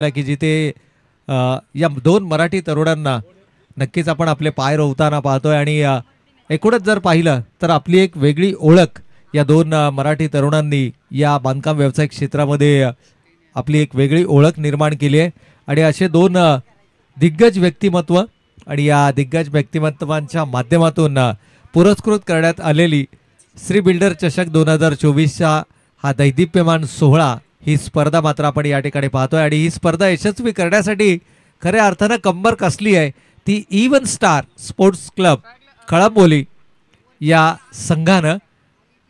की जिथे या दोन मराठी तरुणांना नक्कीच आपण आपले पाय रोवताना पाहतोय आणि एकूणच जर पाहिलं तर आपली एक वेगळी ओळख या दोन मराठी तरुणांनी या बांधकाम व्यावसायिक क्षेत्रामध्ये आपली एक वेगळी ओळख निर्माण केली आहे आणि असे दोन दिग्गज व्यक्तिमत्व आणि या दिग्गज व्यक्तिमत्वांच्या माध्यमातून पुरस्कृत करण्यात आलेली श्री बिल्डर चषक 2024चा हा दैदिप्यमान सोहळा ही स्पर्धा मात्र आपण या ठिकाणी पाहतोय आणि ही स्पर्धा यशस्वी करण्यासाठी खऱ्या अर्थानं कंबर कसली आहे ती even star sports club Kalamboli या संघानं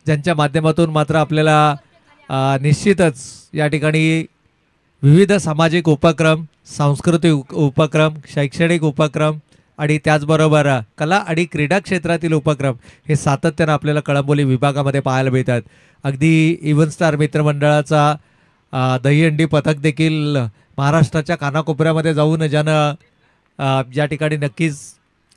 ज्यांच्या माध्यमातून मात्र आपल्याला निश्चितच या ठिकाणी विविध सामाजिक उपक्रम सांस्कृतिक उपक्रम शैक्षणिक उपक्रम आणि त्याचबरोबर कला आणि क्रीडा क्षेत्रातील उपक्रम हे सातत्यानं आपल्याला कळंबोली विभागामध्ये पाहायला मिळतात. अगदी इवन स्टार मित्रमंडळाचा दहीहंडी पथक देखील महाराष्ट्राच्या कानाकोपऱ्यामध्ये जाऊन ज्यानं या ठिकाणी नक्कीच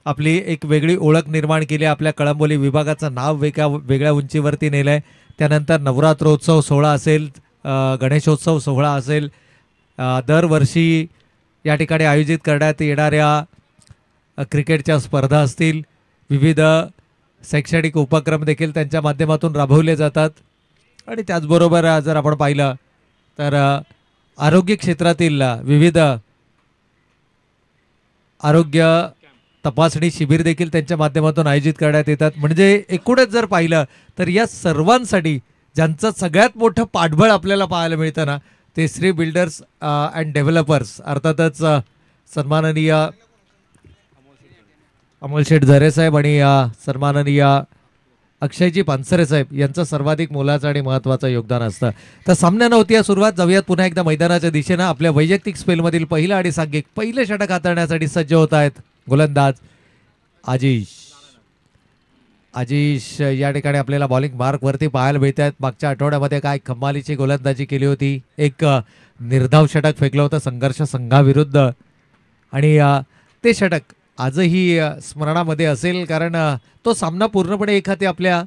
आपली एक वेगळी ओळख निर्माण केली, आपल्या कळंबोली विभागाचं नाव वेगळ्या उंचीवरती नेलं आहे. त्यानंतर नवरात्रोत्सव सोहळा असेल, गणेशोत्सव सोहळा असेल, दरवर्षी या ठिकाणी आयोजित करण्यात येणाऱ्या क्रिकेटच्या स्पर्धा असतील, विविध शैक्षणिक उपक्रम देखील त्यांच्या माध्यमातून राबवले जातात. आणि त्याचबरोबर जर आपण पाहिलं तर आरोग्य क्षेत्रातील विविध आरोग्य तपासणी शिबिर देखील त्यांच्या माध्यमातून आयोजित करण्यात येतात. म्हणजे एकूणच जर पाहिलं तर या सर्वांसाठी ज्यांचं सगळ्यात मोठं पाठबळ आपल्याला पाहायला मिळतं ना ते श्री बिल्डर्स अँड डेव्हलपर्स अर्थातच सन्माननीय अमोल शेठ झरे साहेब आणि सन्माननीय अक्षयजी पानसरे साहेब यांचं सर्वाधिक मोलाचं आणि महत्त्वाचं योगदान असतं. तर सामन्यानं होती या सुरुवात. जाऊयात पुन्हा एकदा मैदानाच्या दिशेनं. आपल्या वैयक्तिक स्पेलमधील पहिला आणि सांघिक पहिले षटक हाताळण्यासाठी सज्ज होत आहेत गोलंदाज आजिश या ठिकाणी आपल्याला बॉलिंग मार्कवरती पाहायला मिळत आहेत. मागच्या आठवड्यामध्ये काय कमालीची गोलंदाजी केली होती, एक निर्धाव षटक फेकलं होतं संघर्ष संघाविरुद्ध आणि ते षटक आजही स्मरणामध्ये असेल कारण तो सामना पूर्णपणे एखाद्या आपल्या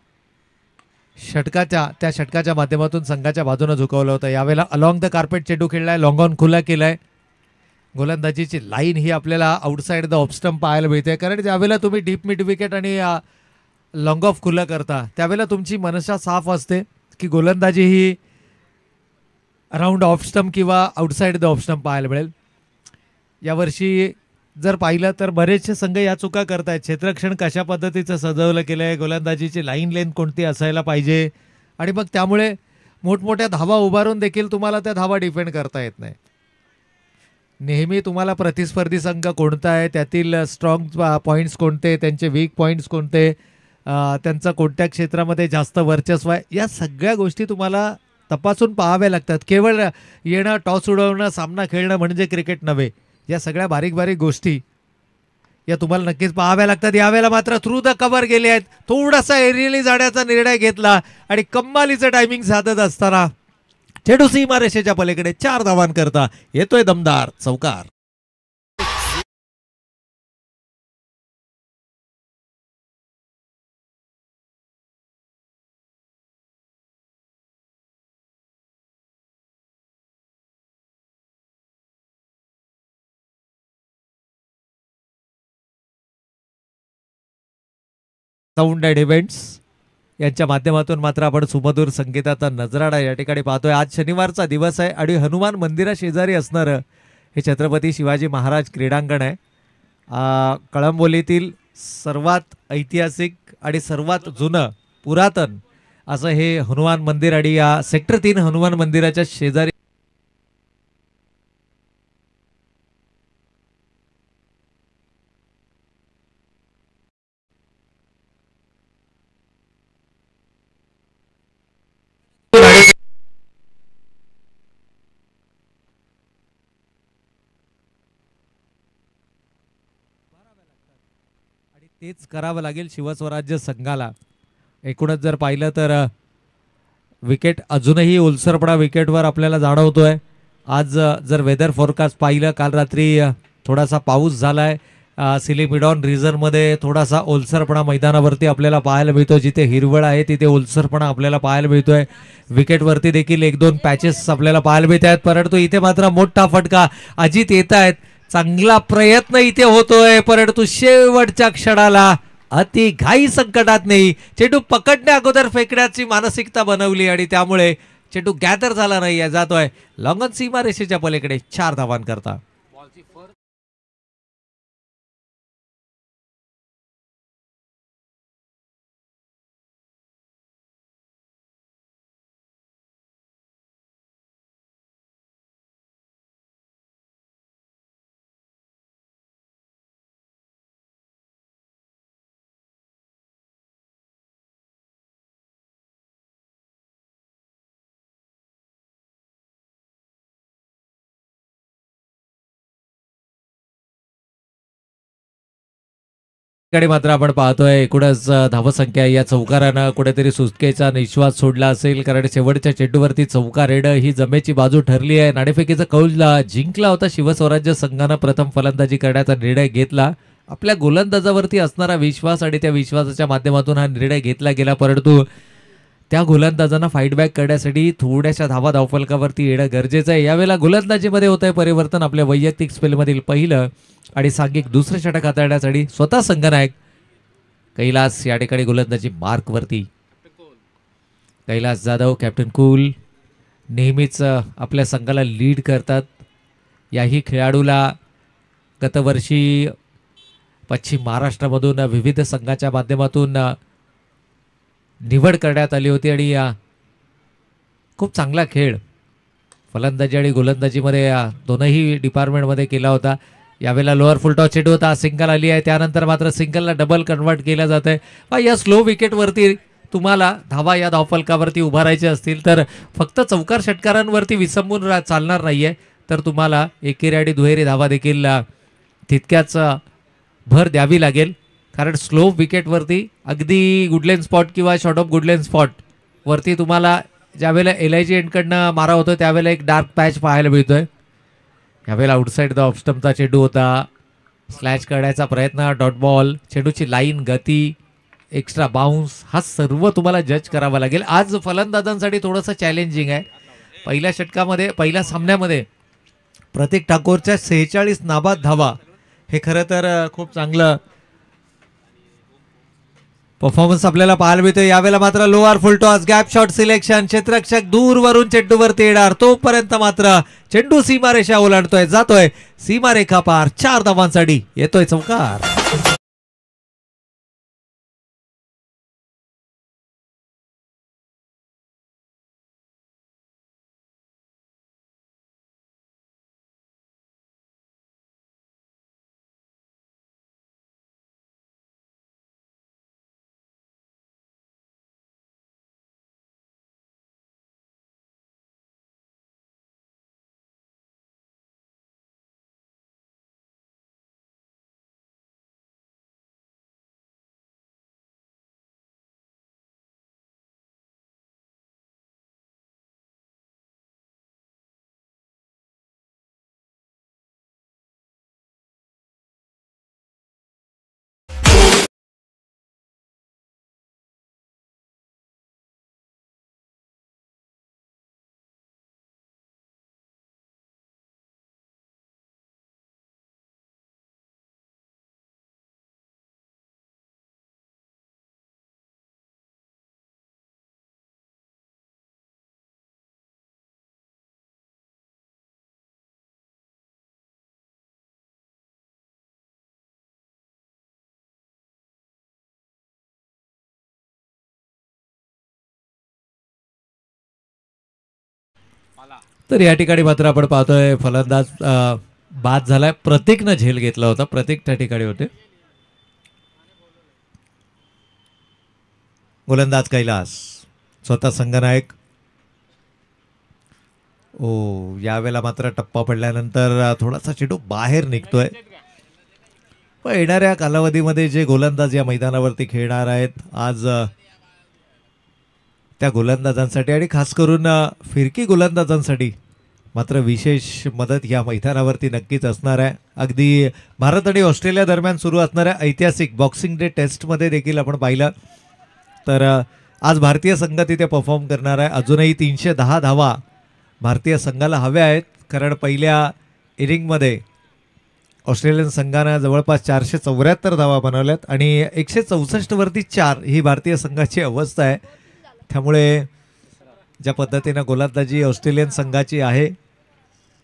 षटकाच्या माध्यमातून संघाच्या बाजूने झुकवलं होतं. यावेळेला अलॉंग द कार्पेट चेंडू खेळलाय, लॉंग ऑन खुला केलाय. गोलंदाजीची लाईन ही आपल्याला आउटसाइड द ऑफ स्टंप पाहायला मिळते कारण ज्यावेळेला तुम्ही डीप मिड विकेट आणि लॉंग ऑफ खुलं करता त्यावेळेला तुमची मनशा साफ असते की गोलंदाजी ही अराउंड ऑफ स्टंप किंवा आउटसाइड द ऑफ स्टंप पाहायला मिळेल. यावर्षी जर पाहिलं तर बरेचसे संघ या चुका करतायत. क्षेत्ररक्षण कशा पद्धतीचं सजवलं केलं आहे, गोलंदाजीची लाईन लेंथ कोणती असायला पाहिजे आणि मग त्यामुळे मोठमोठ्या धावा उभारून देखील तुम्हाला त्या धावा डिफेंड करता येत नाही. नेहमी तुम्हाला प्रतिस्पर्धी संघ कोणता आहे, त्यातील स्ट्रॉंग पॉईंट्स कोणते, त्यांचे वीक पॉईंट्स कोणते, त्यांचं कोणत्या क्षेत्रामध्ये जास्त वर्चस्व आहे, या सगळ्या गोष्टी तुम्हाला तपासून पाहाव्या लागतात. केवळ येणं, टॉस उडवणं, सामना खेळणं म्हणजे क्रिकेट नव्हे. या सगळ्या बारीक बारीक गोष्टी या तुम्हाला नक्कीच पाहाव्या लागतात. यावेळेला मात्र थ्रू द कव्हर गेले आहेत. थोडासा एरियली जाण्याचा निर्णय घेतला आणि कम्मालीचं टायमिंग साधत असताना चेंडू सीमारेषेच्या पलीकडे 4 धावांकरता येतोय दमदार चौकार. साऊंड अँड इव्हेंट्स यांच्या माध्यमातून मात्र आपण सुमधुर संगीताचा नजराडा या ठिकाणी पाहतोय. आज शनिवारचा दिवस आहे आणि हनुमान मंदिरा शेजारी असणारं हे छत्रपती शिवाजी महाराज क्रीडांगण आहे. कळंबोलीतील सर्वात ऐतिहासिक आणि सर्वात जुनं पुरातन असं हे हनुमान मंदिर आणि या सेक्टर 3 हनुमान मंदिराच्या शेजारी तेच करावं लागेल शिवस्वराज्य संघाला. एकूणच जर पाहिलं तर विकेट अजूनही ओलसरपणा विकेटवर आपल्याला जाणवतोय. आज जर वेदर फोरकास्ट पाहिलं, काल रात्री थोडासा पाऊस झालाय सिलिमिडॉन रिझनमध्ये थोडासा ओलसरपणा मैदानावरती आपल्याला पाहायला मिळतो. जिथे हिरवळ आहे तिथे ओलसरपणा आपल्याला पाहायला मिळतोय. विकेटवरती देखील 1-2 पॅचेस आपल्याला पाहायला मिळत आहेत, परंतु इथे मात्र मोठा फटका. अजित येत आहेत, चांगला प्रयत्न इथे होतोय, परंतु शेवटच्या क्षणाला अति घाई संकटात नाही, चेंडू पकडण्या अगोदर फेकण्याची मानसिकता बनवली आणि त्यामुळे चेंडू गॅदर झाला नाही. जातोय लॉंगन सीमारेषेच्या पलीकडे 4 धावांकरता. कडे मात्र आपण पाहतोय एकूणच धावसंख्या या चौकारानं कुठेतरी सुटकेचा निश्वास सोडला असेल, कारण शेवटच्या चेंडूवरती चौकार येणं ही जमेची बाजू ठरली आहे. नाणेफेकीचा कौल जिंकला होता शिवस्वराज्य संघानं. प्रथम फलंदाजी करण्याचा निर्णय घेतला. आपल्या गोलंदाजावरती असणारा विश्वास आणि त्या विश्वासाच्या माध्यमातून हा निर्णय घेतला गेला, परंतु त्या गोलंदाजांना फाईटबॅक करण्यासाठी थोड्याशा धावा धावफलकावरती येणं गरजेचं आहे. यावेळेला गोलंदाजीमध्ये होत आहे परिवर्तन. आपल्या वैयक्तिक स्पेलमधील पहिलं आणि सांघिक दुसरं षटक हाताळण्यासाठी स्वतः संघनायक कैलास या ठिकाणी गोलंदाजी मार्कवरती. कैलास जाधव, कॅप्टन कूल नेहमीच आपल्या संघाला लीड करतात. याही खेळाडूला गतवर्षी पश्चिम महाराष्ट्रामधून विविध संघाच्या माध्यमातून निवड करण्यात आली होती आणि खूप चांगला खेळ फलंदाजी आणि गोलंदाजीमध्ये दोनही डिपार्टमेंटमध्ये केला होता. यावेळेला लोअर फुलटॉस चेंडू होता, सिंगल आली आहे, त्यानंतर मात्र सिंगलला डबल कन्वर्ट केलं जात आहे. या स्लो विकेटवरती तुम्हाला धावा या धावफलकावरती उभारायचे असतील तर फक्त चौकार षटकारांवरती विसंबून चालणार नाही आहे, तर तुम्हाला एकेरी आणि दुहेरी धावा देखील तितक्याच भर द्यावी लागेल. कारण स्लो विकेटवरती अगदी गुडलेन स्पॉट किंवा शॉर्ट ऑफ गुडलेन स्पॉट वरती तुम्हाला ज्यावेळेला LIG एंडकडनं मारा होतो त्यावेळेला एक डार्क पॅच पाहायला मिळतोय. यावेळेला आउटसाईड द ऑफस्टम्पचा चेंडू होता, स्लॅच करण्याचा प्रयत्न, डॉट बॉल, चेंडूची लाईन, गती, एक्स्ट्रा बाउन्स, हा सर्व तुम्हाला जज करावा लागेल. आज फलंदाजांसाठी थोडंसं चॅलेंजिंग आहे. पहिल्या षटकामध्ये पहिल्या सामन्यामध्ये प्रतीक ठाकूरच्या 46 नाबाद धावा, हे खरं तर खूप चांगलं परफॉर्मन्स आपल्याला पाहायला मिळतो. यावेळेला मात्र lower full toss gap shot selection, क्षेत्ररक्षक दूरवरून चेंडूवरती येणार, तोपर्यंत मात्र चेंडू सीमारेषा ओलांडतोय, जातोय सीमारेखा पार. 4 धावांसाठी येतोय चौकार. तर या ठिकाणी मात्र आपण पाहतोय फलंदाज बाद झालाय. प्रतीकनं झेल घेतला होता, प्रतीक त्या ठिकाणी होते. गोलंदाज कैलास, स्वतः संघनायक. यावेळेला मात्र टप्पा पडल्यानंतर थोडासा चेंडू बाहेर निघतोय. पण येणाऱ्या कालावधीमध्ये जे गोलंदाज या मैदानावरती खेळणार आहेत आज, त्या गोलंदाजांसाठी आणि खास करून फिरकी गोलंदाजांसाठी मात्र विशेष मदत या मैदानावरती नक्कीच असणार आहे. अगदी भारत आणि ऑस्ट्रेलिया दरम्यान सुरू असणाऱ्या ऐतिहासिक बॉक्सिंग डे टेस्टमध्ये देखील आपण पाहिलं तर आज भारतीय संघ तिथे परफॉर्म करणार आहे. अजूनही 310 धावा भारतीय संघाला हव्या आहेत, कारण पहिल्या इनिंगमध्ये ऑस्ट्रेलियन संघानं जवळपास 474 धावा बनवल्यात आणि 164 वरती 4 ही भारतीय संघाची अवस्था आहे. त्यामुळे ज्या पद्धतीनं गोलंदाजी ऑस्ट्रेलियन संघाची आहे,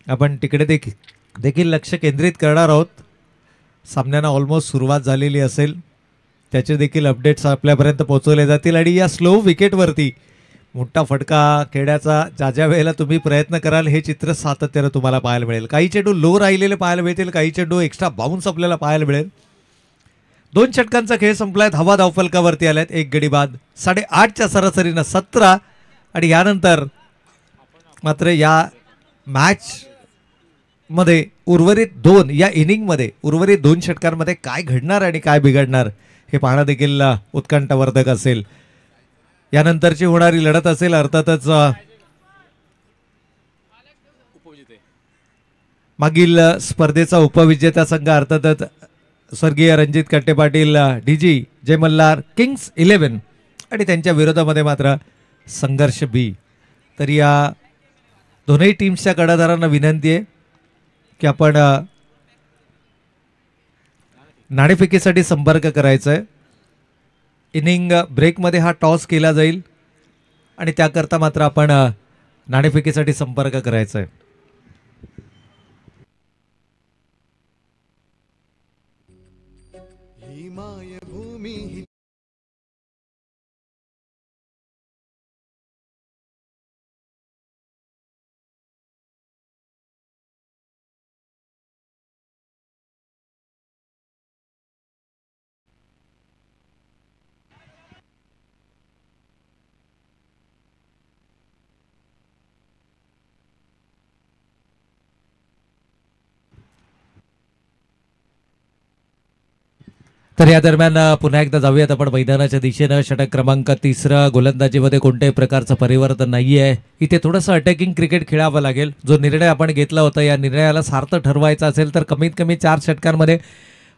आपण तिकडे देखील लक्ष केंद्रित करणार आहोत. सामन्यांना ऑलमोस्ट सुरुवात झालेली असेल, त्याचे देखील अपडेट्स आपल्यापर्यंत पोहोचवले जातील. आणि या स्लो विकेटवरती मोठा फटका खेळण्याचा ज्या वेळेला तुम्ही प्रयत्न कराल हे चित्र सातत्यानं तुम्हाला पाहायला मिळेल. काही चेंडू लो राहिलेले पाहायला मिळतील, काही चेंडू एक्स्ट्रा बाउन्स आपल्याला पाहायला मिळेल. 2 षटकांचा खेळ संपलाय, धावा धावफलकावरती आल्यात, 1 गडी बाद, 8.5च्या सरासरीनं 17. आणि यानंतर मात्र या मॅच मध्ये उर्वरित 2 या इनिंगमध्ये उर्वरित 2 षटकांमध्ये काय घडणार आणि काय बिघडणार हे पाहणं देखील उत्कंठावर्धक असेल. यानंतरची होणारी लढत असेल अर्थातच मागील स्पर्धेचा उपविजेता संघ अर्थातच स्वर्गीय रणजित कट्टे पाटील डीजी जय मल्हार किंग्स 11 आणि त्यांच्या विरोधामध्ये मात्र संघर्ष बी. तर या दोन्ही टीम्सच्या कडाधारांना विनंती आहे की आपण नाणेफेकीसाठी संपर्क करायचा आहे. इनिंग ब्रेकमध्ये हा टॉस केला जाईल आणि त्याकरता मात्र आपण नाणेफेकीसाठी संपर्क करायचा आहे. तर या दरम्यान पुन्हा एकदा जाऊयात आपण मैदानाच्या दिशेनं. षटक क्रमांक 3 गोलंदाजीमध्ये कोणत्याही प्रकारचं परिवर्तन नाही आहे. इथे थोडंसं अटॅकिंग क्रिकेट खेळावं लागेल. जो निर्णय आपण घेतला होता या निर्णयाला सार्थ ठरवायचा असेल तर कमीत कमी 4 षटकांमध्ये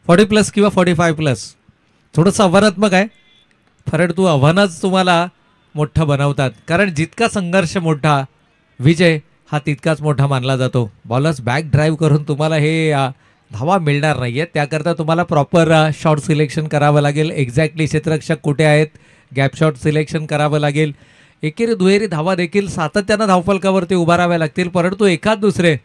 40+ किंवा 45+. थोडंसं आव्हानात्मक आहे, परंतु आव्हानच तुम्हाला मोठं बनवतात, कारण जितका संघर्ष मोठा विजय हा तितकाच मोठा मानला जातो. बॉलर्स बॅक ड्राईव्ह करून तुम्हाला हे धावा मिळणार नाही आहेत. त्याकरता तुम्हाला प्रॉपर शॉट सिलेक्शन करावं लागेल. एक्झॅक्टली क्षेत्ररक्षक कुठे आहेत, गॅप शॉट सिलेक्शन करावं लागेल. एकेरी दुहेरी धावा देखील सातत्यानं धावफलकावरती उभाराव्या लागतील, परंतु एखाद दुसरे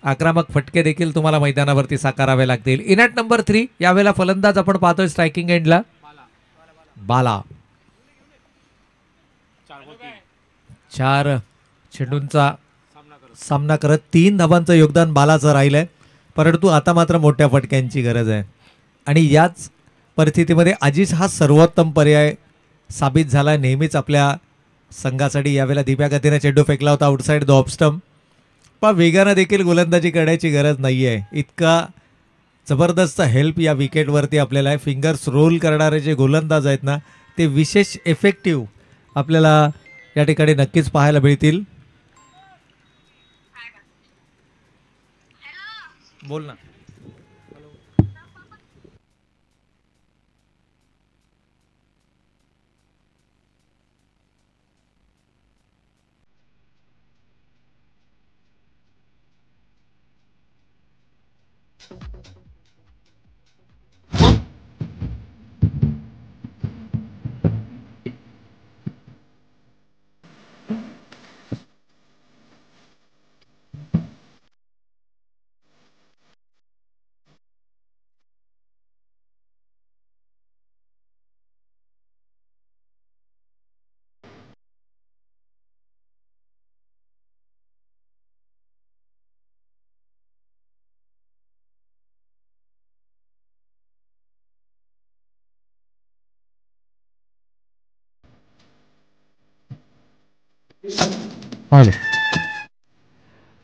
आक्रमक फटके देखील तुम्हाला मैदानावरती साकारावे लागतील. इनॅट नंबर 3 यावेळेला फलंदाज आपण पाहतोय स्ट्रायकिंग एंडला बाला. 4 चेंडूंचा सामना करत 3 धावांचं योगदान बालाचं राहिलंय, परंतु आता मात्र मोठ्या फटक्यांची गरज आहे. आणि याच परिस्थितीमध्ये आजीज हा सर्वोत्तम पर्याय साबित झाला. नेहमीच आपल्या संघासाठी यावेळेला धीम्या गतीने चेंडू फेकला होता आउटसाइड द ऑफ स्टंप, पण वेगानं देखील गोलंदाजी करण्याची गरज नाही आहे. इतका जबरदस्त हेल्प या विकेटवरती आपल्याला आहे. फिंगर्स रोल करणारे जे गोलंदाज आहेत ना, ते विशेष इफेक्टिव्ह आपल्याला या ठिकाणी नक्कीच पाहायला मिळतील. बोल ना.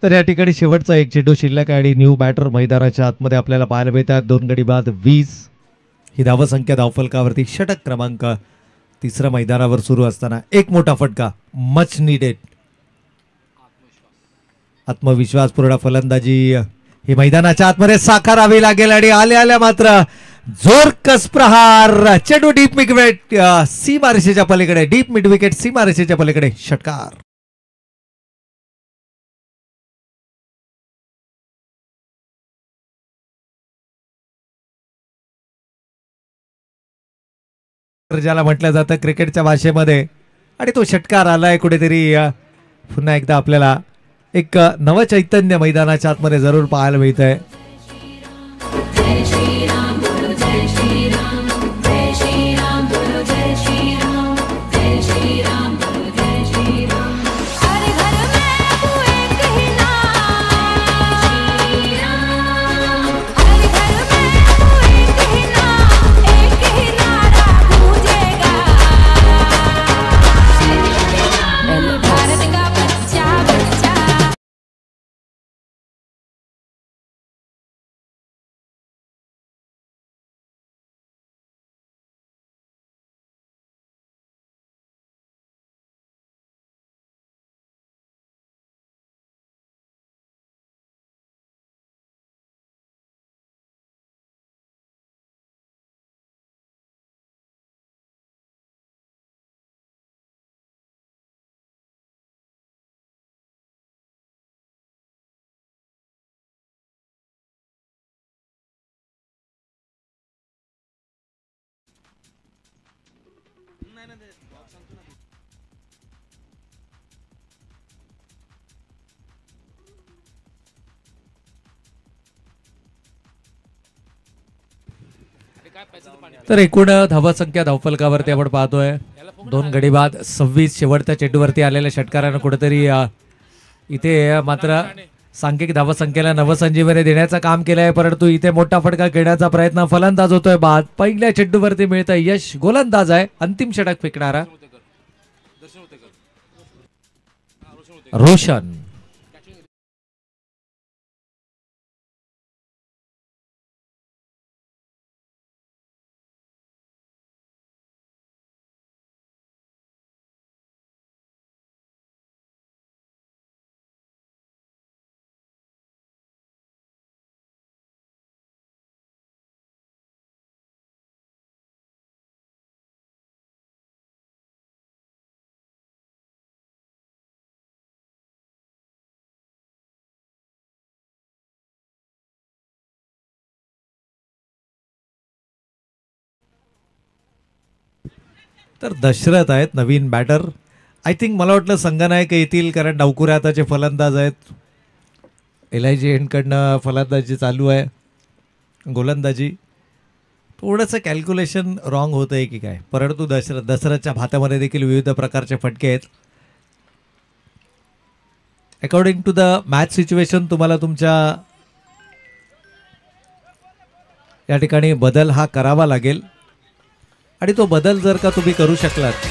तर या ठिकाणी शेवटचा एक चेंडू शिल्लक आहे आणि न्यू बॅटर मैदानाच्या आतमध्ये आपल्याला पाहायला मिळतात. 2 गडी बाद 20 ही धावसंख्या धावफलकावरती. षटक क्रमांक 3 मैदानावर सुरू असताना एक मोठा फटका, मच नीडेड. आत्मविश्वासपूर्ण फलंदाजी ही मैदानाच्या आतमध्ये साकारावी लागेल आणि आल्या आल्या मात्र जोरकस प्रहार, चेंडू डीप मिडविकेट सीमारेषेच्या पलीकडे, डीप मिडविकेट सीमारेषेच्या पलीकडे, षटकार. ज्याला म्हटलं जातं क्रिकेटच्या भाषेमध्ये, आणि तो षटकार आलाय कुठेतरी. पुन्हा एकदा आपल्याला एक नवचैतन्य मैदानाच्या आतमध्ये जरूर पाहायला मिळतंय. तर एकूण धावसंख्या धावफलकावरती आपण पाहतोय 2 गडी बाद 26. शेवटच्या चेंडूवरती आलेल्या षटकारानं कुठेतरी इथे मात्र सांघिक धावसंख्येला नवसंजीवनी देण्याचं काम केलं आहे, परंतु इथे मोठा फटका घेण्याचा प्रयत्न फलंदाज होतोय बाद. पहिल्या चेंडूवरती मिळतं यश, गोलंदाज आहे अंतिम षटक फेकणारा रोशन. तर दशरथ आहेत नवीन बॅटर. आय थिंक मला वाटलं संगनायक येतील, कारण डावकुरे हाताचे फलंदाज आहेत. LIG एंडकडनं फलंदाजी चालू आहे, गोलंदाजी थोडंसं कॅल्क्युलेशन रॉंग होतं आहे की काय, परंतु दशरथच्या भात्यामध्ये देखील विविध प्रकारचे फटके आहेत. According to the match situation तुम्हाला तुमच्या या ठिकाणी बदल हा करावा लागेल, आणि तो बदल जर का तुम्ही करू शकलात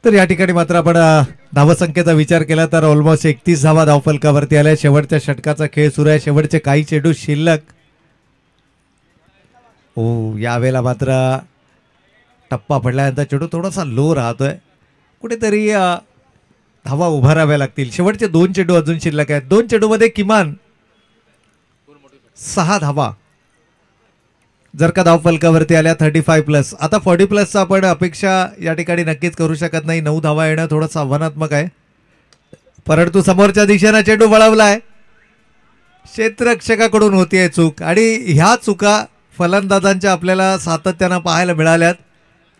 तर या ठिकाणी मात्र आपण धावसंख्येचा विचार केला तर ऑलमोस्ट 31 धावा धावफलकावरती आल्या. शेवटच्या षटकाचा खेळ सुरू आहे, शेवटचे काही चेंडू शिल्लक. यावेळेला मात्र टप्पा पडल्यानंतर चेंडू थोडासा लो राहतोय, कुठेतरी धावा उभाराव्या लागतील. शेवटचे 2 चेंडू अजून शिल्लक आहेत. 2 चेंडूमध्ये किमान 6 धावा जर का धावफलकावरती आल्या 35+. आता 40+ आपण अपेक्षा या ठिकाणी नक्कीच करू शकत नाही. 9 धावा येणं थोडंसं आव्हानात्मक आहे, परंतु समोरच्या दिशेनं चेंडू वळवलाय. क्षेत्ररक्षकाकडून होतीये चूक आणि ह्या चुका फलंदाजांच्या आपल्याला सातत्यानं पाहायला मिळाल्यात.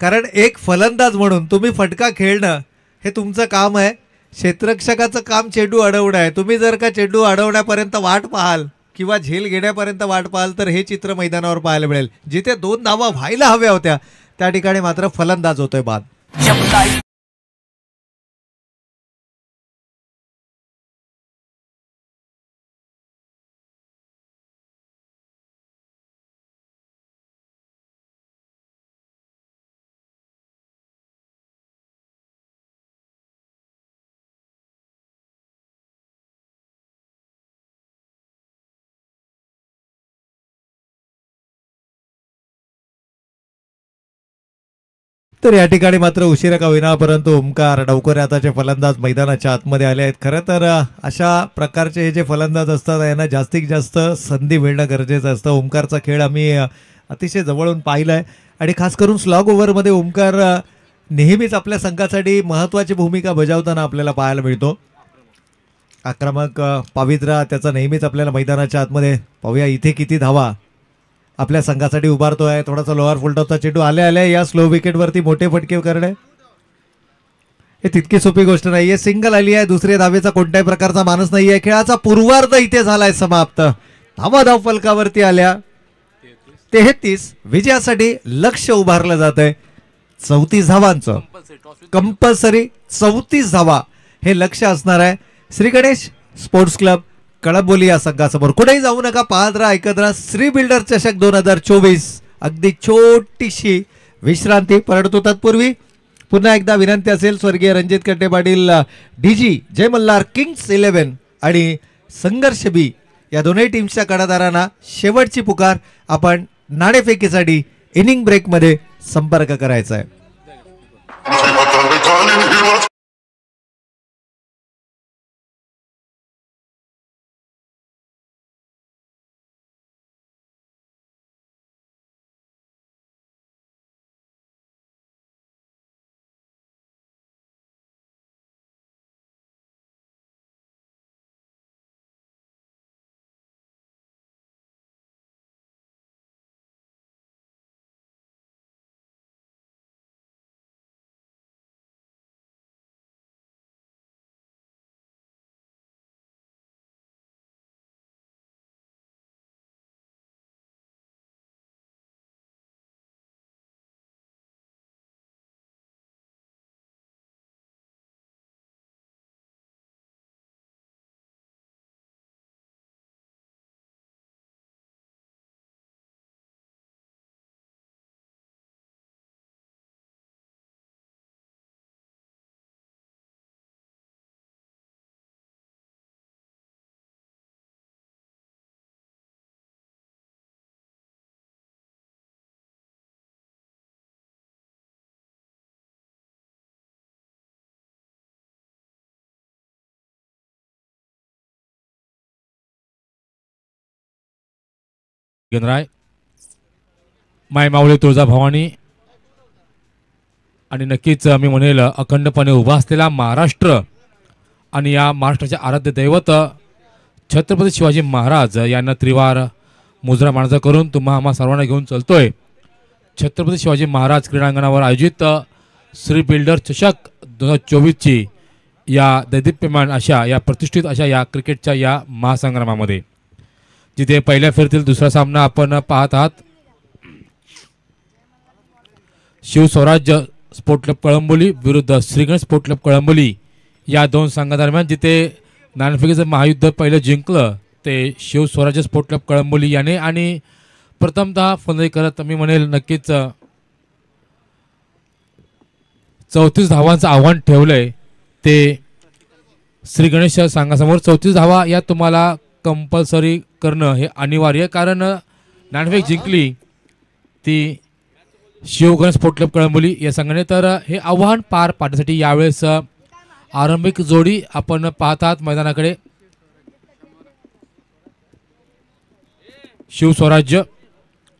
कारण एक फलंदाज म्हणून तुम्ही फटका खेळणं हे तुमचं काम आहे. क्षेत्ररक्षकाचं काम चेंडू अडवणं आहे. तुम्ही जर का चेंडू अडवण्यापर्यंत वाट पाहाल किंवा झेल घेण्यापर्यंत वाट पाहाल तर हे चित्र मैदानावर पाहायला मिळेल. जिथे 2 धावा व्हायला हव्या होत्या त्या ठिकाणी मात्र फलंदाज होतोय बाद. तर या ठिकाणी मात्र उशिरा का होईना परंतु ओमकार डवकोरे आताचे फलंदाज मैदानाच्या आतमध्ये आले आहेत. खरं तर अशा प्रकारचे हे जे फलंदाज असतात यांना जास्तीत जास्त संधी मिळणं गरजेचं असतं. ओमकारचा खेळ आम्ही अतिशय जवळून पाहिला आहे आणि खास करून स्लॉग ओव्हरमध्ये ओमकार नेहमीच आपल्या संघासाठी महत्त्वाची भूमिका बजावताना आपल्याला पाहायला मिळतो. आक्रमक पवित्रा त्याचा नेहमीच आपल्याला मैदानाच्या आतमध्ये पाहूया इथे किती धावा आपल्या संघासाठी उभारतोय. थोडासा लोअर फुलटॉपचा चेंडू आल्या या स्लो विकेटवरती मोठे फटके करणे हे तितकी सोपी गोष्ट नाहीये. सिंगल आली आहे. दुसऱ्या धावेचा कोणत्याही प्रकारचा मानस नाहीये. खेळाचा पूर्वार्ध इथे झालाय समाप्त. धावा धाव फलकावरती आल्या 33. विजयासाठी लक्ष उभारलं जात आहे. 34 धावांचं कंपल्सरी 34 धावा हे लक्ष असणार आहे. श्री गणेश स्पोर्ट्स क्लब कळंबोली या संघासमोर. कुठेही जाऊ नका, पाहत राहा, ऐकत राहा. श्री बिल्डर चषक 2024 अगदी छोटीशी विश्रांती. परंतु तत्पूर्वी पुन्हा एकदा विनंती असेल स्वर्गीय रणजित कट्टे पाटील डीजी जय मल्हार किंग्स 11 आणि संघर्ष बी या दोन्ही टीम्सच्या कडादारांना शेवटची पुकार. आपण नाणेफेकीसाठी इनिंग ब्रेकमध्ये संपर्क करायचा आहे. गणराय माय माऊली तुळजाभवानी आणि नक्कीच मी म्हणेल अखंडपणे उभा असलेला महाराष्ट्र आणि या महाराष्ट्राचे आराध्य दैवत छत्रपती शिवाजी महाराज यांना त्रिवार मुजरा माणसा करून आम्हा सर्वांना घेऊन चलतोय. छत्रपती शिवाजी महाराज क्रीडांगणावर आयोजित श्री बिल्डर चषक 2024ची या दैदिप्यमान अशा या प्रतिष्ठित अशा या क्रिकेटच्या या महासंग्रामामध्ये जिथे पहिल्या फेरीतील दुसरा सामना आपण पाहत आहात. शिवस्वराज्य स्पोर्ट क्लब कळंबोली विरुद्ध श्रीगणेश स्पोर्ट क्लब कळंबोली या दोन संघादरम्यान जिथे नाणेफेकीचं महायुद्ध पहिलं जिंकलं ते शिवस्वराज्य स्पोर्ट क्लब कळंबोली याने आणि प्रथमतः फलंदाजी करत मी म्हणेल नक्कीच 34 धावांचं आव्हान ठेवलंय. ते श्री गणेश संघासमोर 34 धावा या तुम्हाला कंपल्सरी करणं हे अनिवार्य. कारण नाणेफेक जिंकली ती शिवगणेश स्पोर्ट क्लब कळंबोली या संघाने. तर हे आव्हान पार पाडण्यासाठी यावेळेस आरंभिक जोडी आपण पाहतात मैदानाकडे. शिवस्वराज्य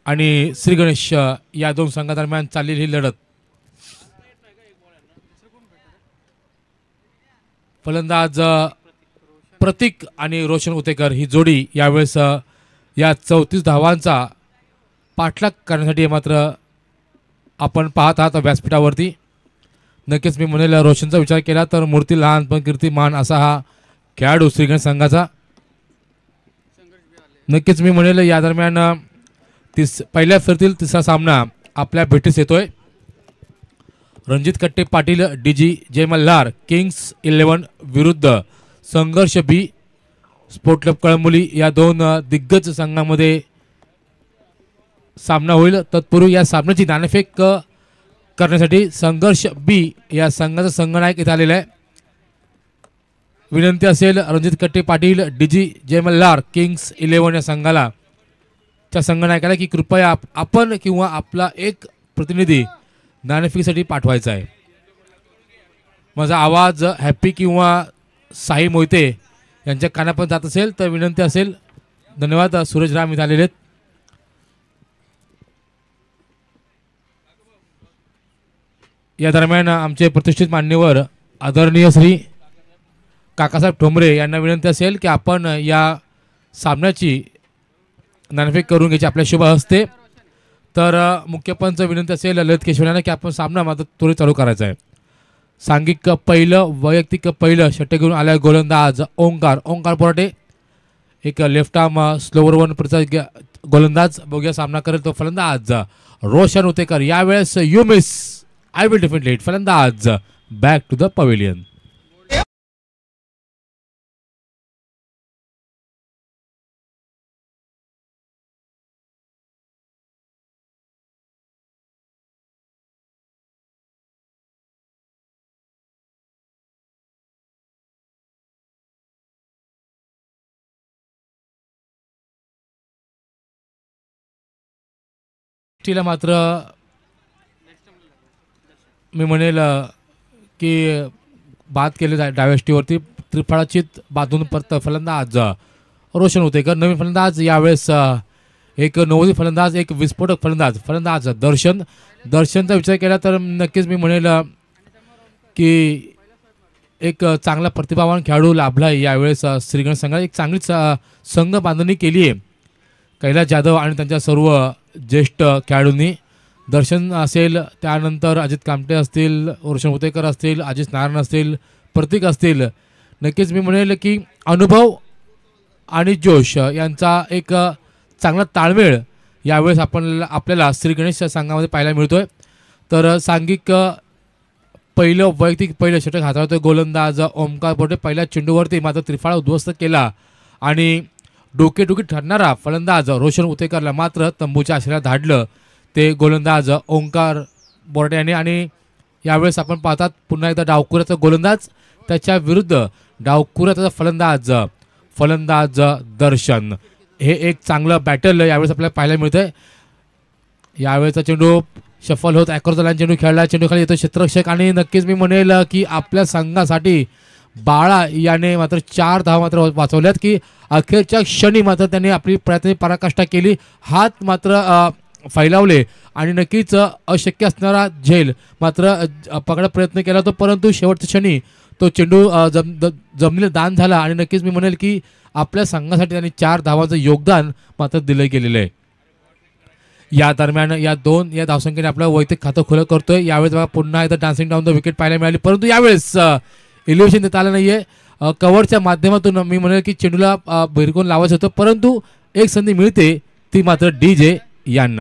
आणि श्री गणेश या दोन संघादरम्यान चाललेली ही लढत. फलंदाज प्रतीक आणि रोशन उतेकर ही जोडी यावेळेस या 34 धावांचा पाठलाग करण्यासाठी मात्र आपण पाहत आहात व्यासपीठावरती. नक्कीच मी म्हणेल रोशनचा विचार केला तर मूर्ती लहान पण कीर्ती महान असा हा खेळाडू श्रीगणेश संघाचा. नक्कीच मी म्हणेल या दरम्यान पहिल्या फेरीतील तिसरा सामना आपल्या भेटीस येतोय. रणजित कट्टे पाटील डीजी जय मल्हार किंग्स 11 विरुद्ध संघर्ष बी स्पोर्ट क्लब कळंबोली या दोन दिग्गज संघामध्ये सामना होईल. तत्पूर्वी या सामन्याची नाणेफेक करण्यासाठी संघर्ष बी या संघाचा संघनायक इथे आलेला आहे. विनंती असेल रणजित कट्टे पाटील डीजी जय मल्हार किंग्स 11 या संघाला त्या संघनायकाला की कृपया आपण किंवा आपला एक प्रतिनिधी नाणेफेकीसाठी पाठवायचा आहे. माझा आवाज हॅपी किंवा साई मोहिते यांच्या कानापर्यंत जात असेल तर विनंती असेल. धन्यवाद. सूरज राम इथे आलेले आहेत. या दरम्यान आमचे प्रतिष्ठित मान्यवर आदरणीय श्री काकासाहेब ठोंबरे यांना विनंती असेल की आपण या सामन्याची नाणेफेक करून घ्यायची आपल्या शुभ हस्ते. तर मुख्य पंच विनंती असेल ललित केशवरांना की आपण सामना मात्र त्वरित चालू करायचा आहे. सांघिक पहिलं वैयक्तिक पहिलं षटक घेऊन आलाय गोलंदाज ओंकार बोराटे. एक लेफ्ट आर्म स्लोवर वन प्रचा गोलंदाज बघूया सामना करेल तो फलंदाज रोशन उतेकर. यावेळेस you miss I will definitely hit. फलंदाज बॅक टू द पवेलियन. टीला मात्र मी म्हणेल की बाद केले डायव्हर्सिटीवरती त्रिफळाचित बांधून परत फलंदाज रोशन उतेकर. नवीन फलंदाज यावेळेस एक नवोदित फलंदाज एक विस्फोटक फलंदाज दर्शनचा विचार केला तर नक्कीच मी म्हणेल की एक चांगला प्रतिभावान खेळाडू लाभला आहे यावेळेस श्रीगणेश संघाला. एक चांगलीच संघ बांधणी केली आहे कैलास जाधव आणि त्यांच्या सर्व ज्येष्ठ खेळाडूंनी. दर्शन असेल त्यानंतर अजित कामटे असतील रोशन उतेकर असतील अजित नारायण असतील प्रतीक असतील. नक्कीच मी म्हणेल की अनुभव आणि जोश यांचा एक चांगला ताळमेळ यावेळेस आपल्याला श्रीगणेश संघामध्ये पाहायला मिळतोय. तर सांघिक वैयक्तिक पहिलं षटक हाताळतोय गोलंदाज ओंकार बोराटे. पहिल्या चेंडूवरती मात्र त्रिफळा उद्ध्वस्त केला आणि डोकेदुखी ठरणारा फलंदाज रोशन उतेकरला मात्र तंबूच्या आश्रयात धाडलं ते गोलंदाज ओंकार बोराटे यांनी. आणि यावेळेस आपण पाहतात पुन्हा एकदा डावखुऱ्याचा गोलंदाज त्याच्या विरुद्ध डावखुऱ्याचा फलंदाज दर्शन. हे एक चांगलं बॅटल यावेळेस आपल्याला पाहायला मिळतंय. यावेळेचा चेंडू शफल होत ॲक्रॉस लाईन चेंडू खेळला. चेंडू खाली येतो क्षेत्ररक्षक आणि नक्कीच मी म्हणेल की आपल्या संघासाठी बाळा याने मात्र 4 धावा मात्र वाचवल्यात की अखेरच्या क्षणी मात्र त्यांनी आपली प्रयत्न पराकाष्ठा केली. हात मात्र फैलावले आणि नक्कीच अशक्य असणारा झेल मात्र पकडायचा प्रयत्न केला होता परंतु शेवटच्या क्षणी तो चेंडू जमिनीला दान झाला आणि नक्कीच मी म्हणेल की आपल्या संघासाठी त्यांनी 4 धावांचं योगदान मात्र दिलं गेलेलं आहे. या दरम्यान या धावसंख्येने आपलं वैयक्तिक खातं खुलं करतोय. यावेळेस बघा पुन्हा एकदा डान्सिंग डाऊन द विकेट पाहायला मिळाली परंतु यावेळेस इलिव्हेशन देता आलं नाहीये. कव्हरच्या माध्यमातून मी म्हणेल की चेंडूला भिरकून लावायचं होतं परंतु एक संधी मिळते ती मात्र डीजे यांना.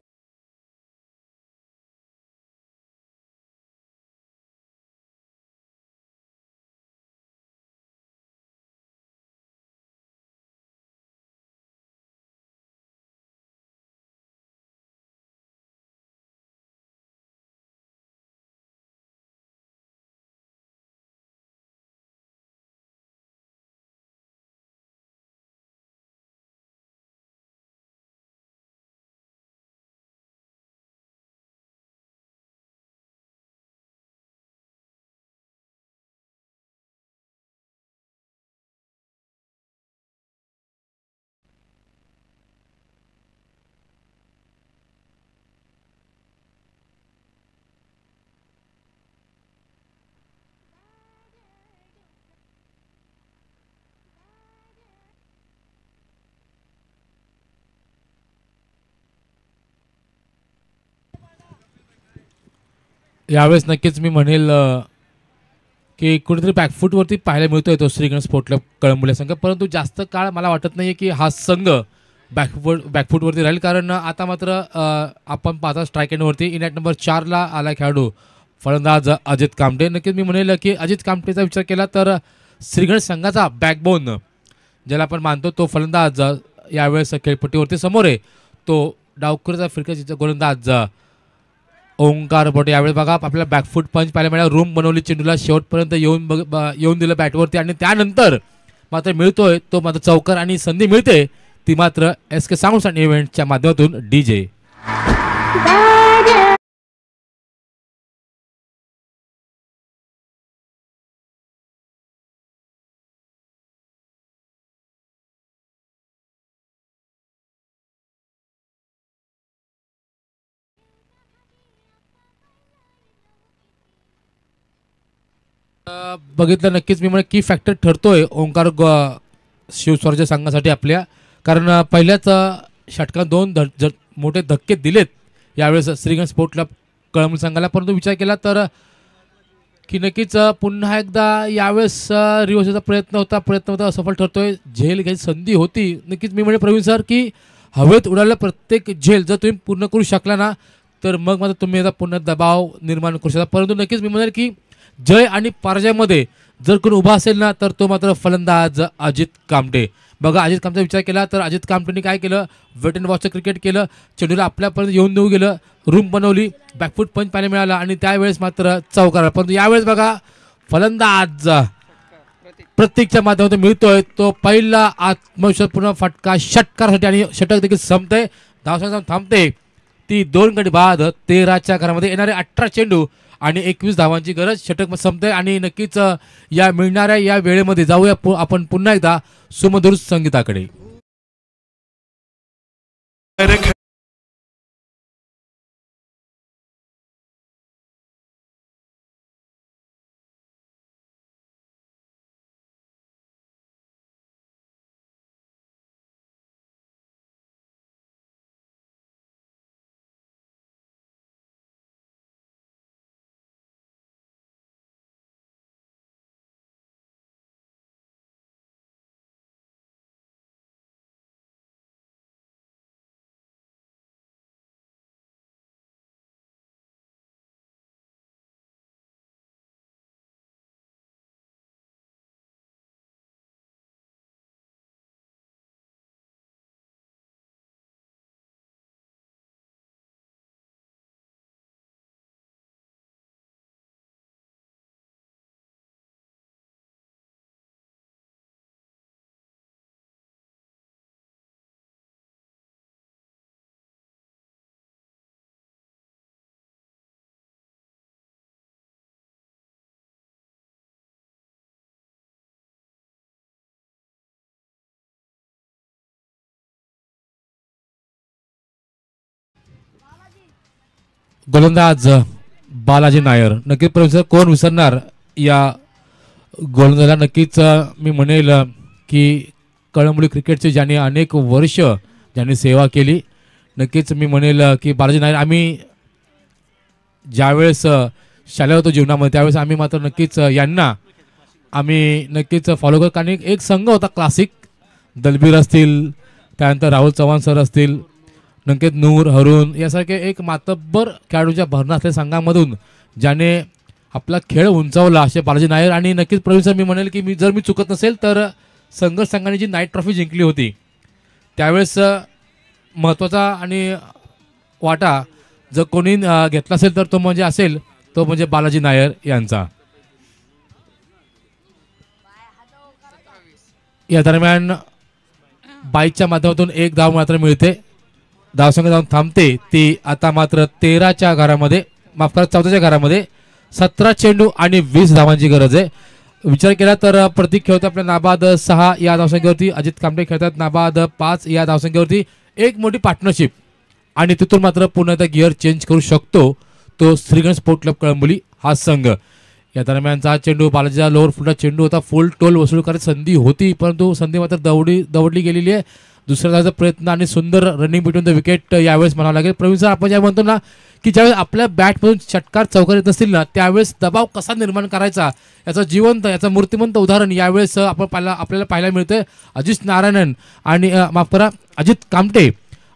यावेळेस नक्कीच मी म्हणेल की कुठेतरी बॅकफूटवरती पाहायला मिळतोय तो श्रीगणेश स्पोर्ट क्लब कळंबोली संघ, परंतु जास्त काळ मला वाटत नाही की हा संघ बॅकफूटवरती राहील, कारण आता मात्र आपण पाहता स्ट्राईक एंडवरती इनॅट नंबर 4ला आला खेळाडू फलंदाज अजित कामटे. नक्कीच मी म्हणेल की अजित कामटेचा विचार केला तर श्रीगणेश संघाचा बॅकबोन ज्याला आपण मानतो तो फलंदाज यावेळेस खेळपट्टीवरती समोर आहे, तो डावखुरीचा फिरकाचा गोलंदाज ओंकार बोटे. यावेळेस बघा आपल्याला बॅकफूट पंच पाहायला मिळाला, रूम बनवली चेंडूला शेवटपर्यंत येऊन दिलं बॅटवरती आणि त्यानंतर मात्र मिळतोय तो मात्र चौकार आणि संधी मिळते ती मात्र SK साऊंड्स अँड इव्हेंटच्या माध्यमातून DJ. बघितलं नक्कीच मी की फॅक्टर ठरतोय ओंकार शिवस्वराज्य संघासाठी आपल्या, कारण पहिल्याच षटकात 2 मोठे धक्के दिलेत यावेळेस श्रीगणेश स्पोर्ट क्लब कळंबोली संघाला, परंतु विचार केला तर की नक्कीच पुन्हा एकदा यावेळेस रिव्हर्सचा प्रयत्न होता असफल ठरतोय. झेल घ्यायची संधी होती, नक्कीच मी म्हणजे प्रवीण सर की हवेत उडालेला प्रत्येक झेल जर तुम्ही पूर्ण करू शकला ना तर मग मात्र तुम्ही आता पुन्हा दबाव निर्माण करू शकता, परंतु नक्कीच मी म्हणेल की जय आणि पराजयामध्ये जर कोणी उभा असेल ना तर तो मात्र फलंदाज अजित कामटे. बघा अजित कामटेचा विचार केला तर अजित कामटेने काय केलं, वेट अँड वॉचचं क्रिकेट केलं, चेंडूला आपल्यापर्यंत येऊन देऊ गेलं, रूम बनवली, बॅकफूट पंच पाहायला मिळाला आणि त्यावेळेस मात्र चौकार. परंतु यावेळेस बघा फलंदाज प्रतीकच्या माध्यमातून मिळतोय तो पहिला आत्मविश्वासपूर्ण फटका षटकारासाठी आणि षटक देखील संपते, धावसंख्या थांबते ती 2 गडी बाद 13च्या घरामध्ये येणारे 18 चेंडू आणि 21 धावांची गरज, षटक संपते. आणि नक्कीच या मिळणाऱ्या या वेळेमध्ये जाऊया आपण पुन्हा एकदा सुमधुर संगीताकडे. गोलंदाज बालाजी नायर. नक्कीच प्रोफेसर कोण विसरणार या गोलंदाजाला. नक्कीच मी म्हणेल की कळंबोली क्रिकेटचे ज्याने अनेक वर्ष ज्यांनी सेवा केली, नक्कीच मी म्हणेल की बालाजी नायर. आम्ही ज्यावेळेस शालेय होतो जीवनामध्ये त्यावेळेस आम्ही मात्र नक्कीच यांना आम्ही नक्कीच फॉलो करतो, कारण एक संघ होता क्लासिक, दलबीर असतील, त्यानंतर राहुल चव्हाण सर असतील, नंकेत नूर, हरून यासारखे एक मातब्बर खेळाडूच्या भरणा असलेल्या संघामधून ज्याने आपला खेळ उंचावला असे बालाजी नायर. आणि नक्कीच प्रवीण सर मी म्हणेल की जर मी चुकत नसेल तर संघर्ष संघाने जी नाईट ट्रॉफी जिंकली होती त्यावेळेस महत्त्वाचा आणि वाटा जर कोणी घेतला असेल तर तो म्हणजे बालाजी नायर यांचा. या दरम्यान बाईकच्या माध्यमातून 1 धाव मात्र मिळते, धावसंख्या जाऊन थांबते ती आता मात्र 13च्या घरामध्ये, माफ करा 14च्या घरामध्ये. 17 चेंडू आणि 20 धावांची गरज आहे. विचार केला तर प्रतीक खेळतो आपल्या नाबाद 6 या धावसंख्येवरती, अजित कामटे खेळतात नाबाद 5 या धावसंख्येवरती. एक मोठी पार्टनरशिप आणि तिथून मात्र पुन्हा एकदा गिअर चेंज करू शकतो तो श्रीगणेश स्पोर्ट क्लब कळंबोली हा संघ. या दरम्यानचा हा चेंडू बालाजीचा लोअर फुलचा चेंडू होता, फुल टोल वसूल करत संधी होती, परंतु संधी मात्र दवडली गेलेली आहे. दुसऱ्या धावाचा प्रयत्न आणि सुंदर रनिंग बिटवीन द विकेट यावेळेस म्हणावं लागेल. प्रवीण सर, आपण ज्या म्हणतो ना की ज्यावेळेस आपल्या बॅटमधून षटकार चौकार येत असतील ना, त्यावेळेस दबाव कसा निर्माण करायचा याचं जिवंत, याचं मूर्तिमंत उदाहरण यावेळेस आपल्याला पाहायला मिळतंय. अजित नारायणन आणि माफ करा, अजित कामटे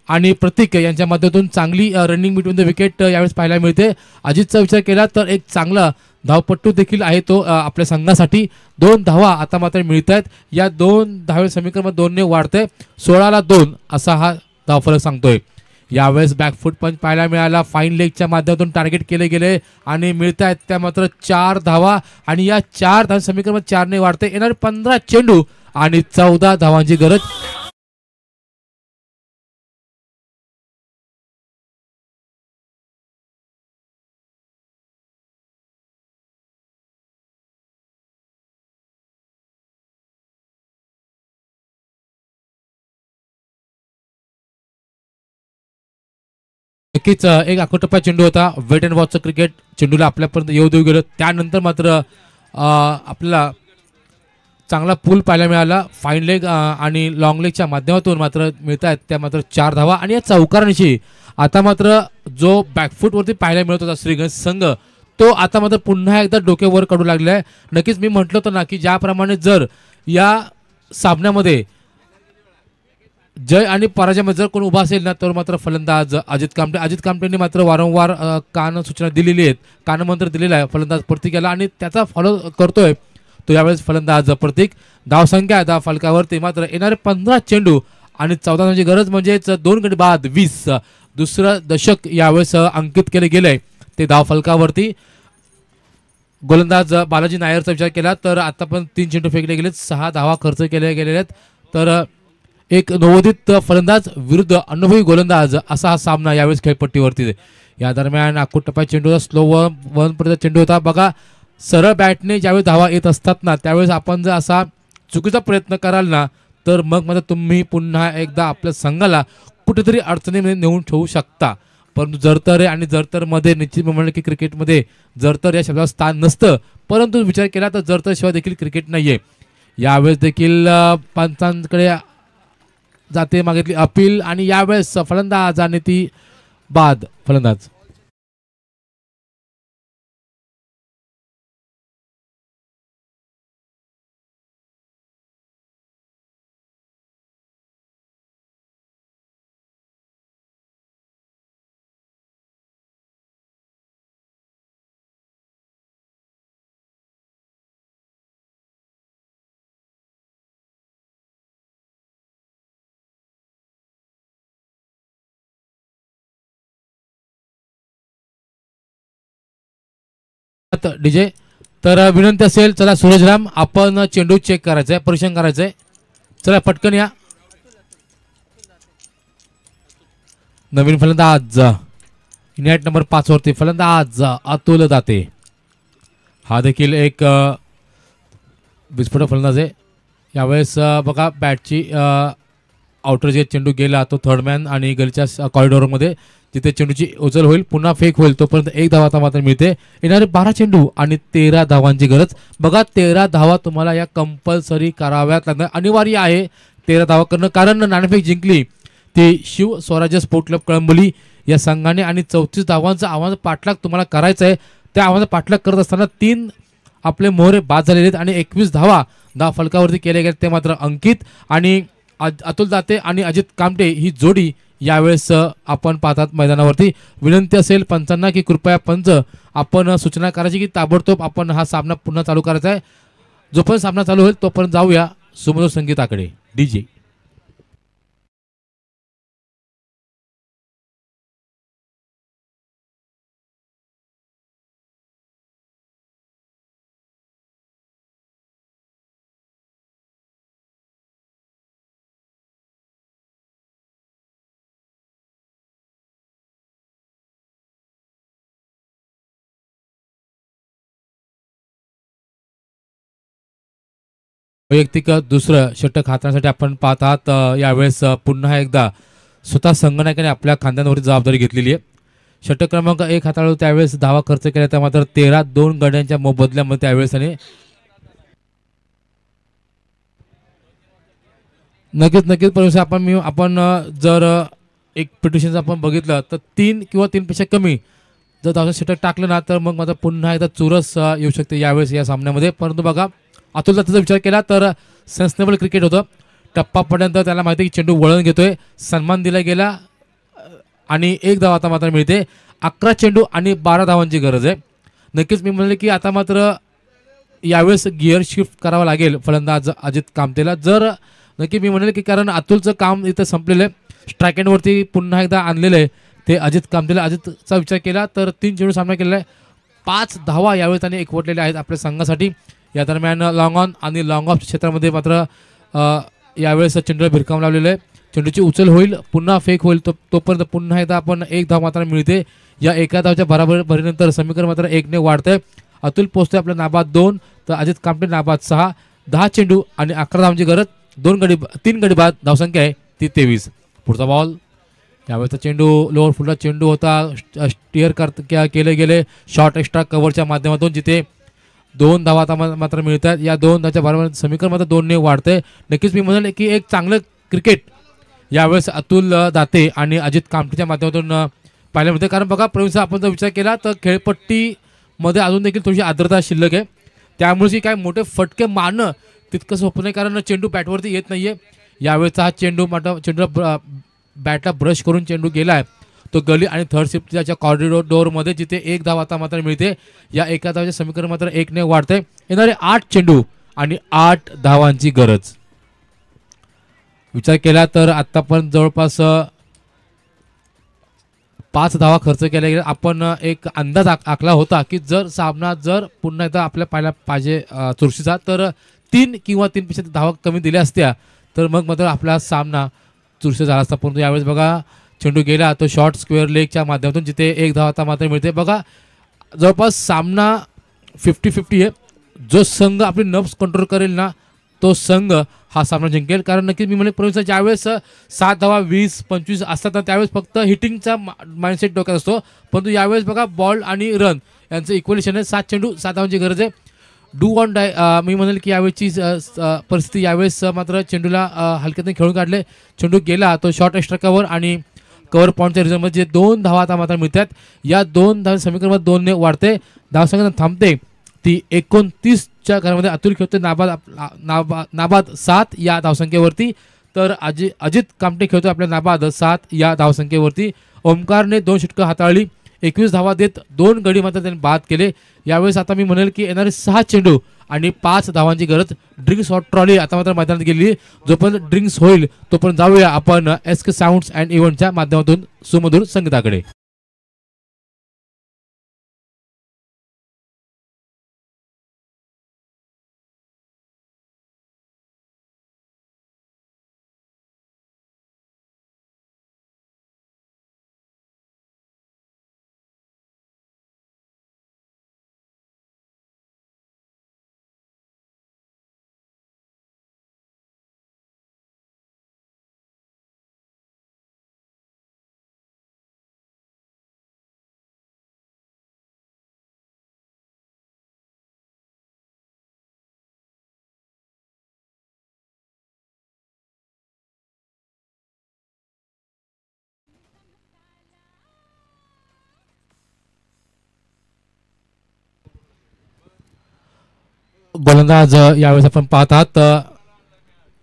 आणि प्रतीक यांच्या माध्यमातून चांगली रनिंग बिटवीन द विकेट यावेळेस पाहायला मिळते. अजितचा विचार केला तर एक चांगला धावपट्टू देखील आहे तो आपल्या संघासाठी. 2 धावा आता मात्र मिळत आहेत. या 2 धावे समीकरण 2ने वाढते, 16-2 असा हा धावफलक सांगतोय. यावेळेस बॅकफूट पंच पाहायला मिळाला, फाईन लेगच्या माध्यमातून टार्गेट केले गेले आणि मिळत आहेत त्या मात्र 4 धावा आणि या 4 धाव समीकरण 4ने वाढते. येणारे 15 चेंडू आणि 14 धावांची गरज. नक्कीच एक आकोटप्पा चेंडू होता. वेट अँड वॉचचं क्रिकेट चेंडूला आपल्यापर्यंत येऊ देऊ गेलं. त्यानंतर मात्र आपल्याला चांगला पूल पाहायला मिळाला. फाईन लेग आणि लॉंग लेगच्या माध्यमातून मात्र मिळत आहेत त्या मात्र 4 धावा आणि या चौकारांशी आता मात्र जो बॅकफूटवरती पाहायला मिळत होता श्रीगणेश संघ, तो आता मात्र पुन्हा एकदा डोके वर काढू लागला आहे. नक्कीच मी म्हटलं होतं ना की ज्याप्रमाणे जर या सामन्यामध्ये जय आणि पराजयामध्ये जर कोण उभा असेल ना, तर मात्र फलंदाज अजित कामटेंनी मात्र वारंवार कान सूचना दिलेली आहेत, कानमंत्र दिलेला आहे फलंदाज प्रतीक याला आणि त्याचा फॉलो करतोय तो यावेळेस फलंदाज प्रतीक. धावसंख्या धाव फलकावरती मात्र येणारे 15 चेंडू आणि 14 धावांची गरज, म्हणजेच 2 गडी बाद 20. दुसरं दशक यावेळेस अंकित केले गेलंय ते धाव फलकावरती. गोलंदाज बालाजी नायरचा विचार केला तर आता पण 3 चेंडू फेकले गेलेत, 6 धावा खर्च केले गेलेले आहेत. तर एक नवोदित फलंदाज विरुद्ध अनुभवी गोलंदाज असा हा सामना यावेळेस खेळपट्टीवरती. या दरम्यान आकुटप्पा चेंडूचा स्लो वन पर्यंत चेंडू होता. बघा, सरळ बॅटने ज्यावेळेस धावा येत असतात ना, त्यावेळेस आपण जर असा चुकीचा प्रयत्न कराल ना, तर मग मात्र तुम्ही पुन्हा एकदा आपल्या संघाला कुठेतरी अडचणीमध्ये नेऊन ठेवू शकता. परंतु जरतर आणि जरतरमध्ये निश्चित म्हणलं की क्रिकेटमध्ये जरतर या शब्दावर स्थान नसतं, परंतु विचार केला तर जरतर शिवाय देखील क्रिकेट नाहीये. यावेळेस देखील पंचांकडे जाते मागितली अपील आणि यावेळेस फलंदाज आणि ती बाद फलंदाज. डीजे तर विनंती असेल, चला सूरजराम आपण चेंडू चेक करायचंय, परीक्षण करायचंय. चला पटकन या. नवीन फलंदाज नेट नंबर 5 वरती फलंदाज अतुल दाते. हा देखील एक विस्फोटक फलंदाज आहे. यावेळेस बघा बॅटची आउटर जे चेंडू गेला तो थर्डमॅन आणि गलीच्या कॉरिडॉरमध्ये जिथे चेंडूची उचल होईल, पुन्हा फेक होईल, तोपर्यंत 1 धावा आता मात्र मिळते. येणारे 12 चेंडू आणि 13 धावांची गरज. बघा 13 धावा तुम्हाला या कंपल्सरी कराव्यात लागणार, अनिवार्य आहे 13 धावा करणं, कारण नाणेफेक जिंकली ती शिव स्वराज्य स्पोर्ट क्लब कळंबोली या संघाने आणि 34 धावांचा आव्हान पाठलाग तुम्हाला करायचा आहे. त्या आव्हानाचा पाठलाग करत असताना 3 आपले मोहरे बाद झालेले आहेत आणि 21 धावा धाव फलकावरती केले गेले ते मात्र अंकित आणि अतुल दाते आणि अजित कामटे ही जोडी यावेळेस आपण पाहतात मैदानावरती. विनंती असेल पंचांना की कृपया पंच आपण सूचना करायची की ताबडतोब आपण हा सामना पुन्हा चालू करायचा आहे. जोपर्यंत सामना चालू होईल तोपर्यंत जाऊया सुमधुर संगीताकडे. डीजे वैयक्तिक दुसरं षटक हाताळण्यासाठी आपण पाहत आहात. यावेळेस पुन्हा एकदा स्वतः संगणकाने आपल्या खांद्यांवरती जबाबदारी घेतलेली आहे. षटक क्रमांक 1 हाताळू त्यावेळेस धावा खर्च केला, त्या मात्र 13 2 गड्यांच्या मोबदल्यामध्ये त्यावेळेस आणि नक्कीच प्रवीण सर, आपण जर एक पिटिशन आपण बघितलं तर 3 किंवा 3 पेक्षा कमी जर 1000 षटक टाकलं ना तर मग मात्र पुन्हा एकदा चुरस येऊ शकते यावेळेस या सामन्यामध्ये. परंतु बघा अतुल दत्ताचा विचार केला तर सेन्सनेबल क्रिकेट होतं. टप्पापर्यंत त्याला माहिती की चेंडू वळण घेतोय, सन्मान दिला गेला आणि 1 धाव आता मात्र मिळते. 11 चेंडू आणि 12 धावांची गरज आहे. नक्कीच मी म्हणले की आता मात्र यावेळेस गिअर शिफ्ट करावं लागेल फलंदाज अजित कामतेला. जर नक्की मी म्हणेल की कारण अतुलचं काम इथं संपलेलं आहे, स्ट्राईक एंडवरती पुन्हा एकदा आणलेलं आहे ते अजित कामतेला. अजितचा विचार केला तर 3 चेंडू सामना केलेला आहे, 5 धावा यावेळेस त्याने एकवटलेल्या आहेत आपल्या संघासाठी. या दरम्यान लॉंग ऑन आणि लॉंग ऑफ क्षेत्रामध्ये मात्र यावेळेस चेंडूला भिरकावून लावलेलं आहे. चेंडूची उचल होईल, पुन्हा फेक होईल, तोपर्यंत पुन्हा एकदा आपण 1 धाव मात्र मिळते. या एका धावच्या बराबरीनंतर समीकरण मात्र 1 ने वाढतंय. अतुल पोहोचतोय आपल्या नाबाद 2 तर अजित कामटे नाबाद 6. 10 चेंडू आणि 11 धावांची गरज. 3 गडी बाद, धावसंख्या आहे ती 23. पुढचा बॉल, यावेळेचा चेंडू लोअर फुलचा चेंडू होता, स्टिअर केले गेले शॉर्ट एक्स्ट्रा कव्हरच्या माध्यमातून, जिथे 2 धावा आता मात्र मिळतात. या 2 धावाच्या बरोबर समीकरण मात्र 2 ने वाढतंय. नक्कीच मी म्हणेल की एक चांगलं क्रिकेट यावेळेस अतुल दाते आणि अजित कामटेच्या माध्यमातून पाहायला मिळते. कारण बघा प्रवीण साहेब, आपण जर विचार केला तर खेळपट्टीमध्ये अजून देखील थोडीशी आर्द्रता शिल्लक आहे, त्यामुळे काय मोठे फटके मारणं तितकं सोपं नाही, कारण चेंडू बॅटवरती येत नाहीये. यावेळेचा हा चेंडूला बॅटला ब्रश करून चेंडू गेला आहे तो गली आणि थर्ड शिफ्टच्या कॉरिडोर डोअरमध्ये, जिथे 1 धाव आता मात्र मिळते. या एका धावाचे समीकरण मात्र 1 ने वाढते. येणारे 8 चेंडू आणि 8 धावांची गरज. विचार केला तर आतापर्यंत जवळपास 5 धावा खर्च केल्या गेल्या. आपण एक अंदाज आखला होता की जर सामना पुन्हा एकदा आपल्या पाहायला पाहिजे चुरशीचा, तर 3 किंवा 3 पेक्षा धावा कमी दिल्या असत्या तर मग मात्र आपला सामना चुरशी झाला असता. परंतु यावेळेस बघा चेंडू गेला तो शॉर्ट स्क्वेअर लेगच्या माध्यमातून, जिथे 1 धाव आता मात्र मिळते. बघा जवळपास सामना 50-50 आहे. जो संघ आपली नर्व्स कंट्रोल करेल ना तो संघ हा सामना जिंकेल. कारण नक्कीच मी म्हणेन प्रवीण, ज्यावेळेस 7 धावा 20-25 असतात ना त्यावेळेस फक्त हिटिंगचा माइंडसेट डोक्यात असतो. परंतु यावेळेस बघा बॉल आणि रन यांचं इक्वलेशन आहे. 7 चेंडू 7 धावांची गरज आहे. डू ऑन डाय मी म्हणेल की यावेळेची परिस्थिती, यावेळेस मात्र चेंडूला हलक्याने खेळून काढले. चेंडू गेला तो शॉर्ट एक्स्ट्रा कव्हर आणि कव्हर पॉईंटच्या रिझल्टमध्ये 2 धावा आता मात्र मिळतात. या 2 धाव समीकरणामध्ये 2 ने वाढते. धावसंख्या थांबते ती 29च्या घरामध्ये. अतुल खेळतोय नाबाद 7 या धावसंख्येवरती, तर अजित कामटे खेळतोय आपल्या नाबाद 7 या धावसंख्येवरती. ओमकारने 2 षटकं हाताळली, 21 धावा देत 2 गडी मात्र त्यांनी बाद केले. यावेळेस आता मी म्हणेल की येणारे 6 चेंडू आणि 5 धावांची गरज. ड्रिंक्स हॉट ट्रॉली आता मात्र मैदानात गेली. जोपर्यंत ड्रिंक्स होईल तोपर्यंत जाऊया आपण SK साऊंड्स अँड इव्हेंटच्या माध्यमातून सुमधुर संगीताकडे. गोलंदाज यावेळेस आपण पाहत आहात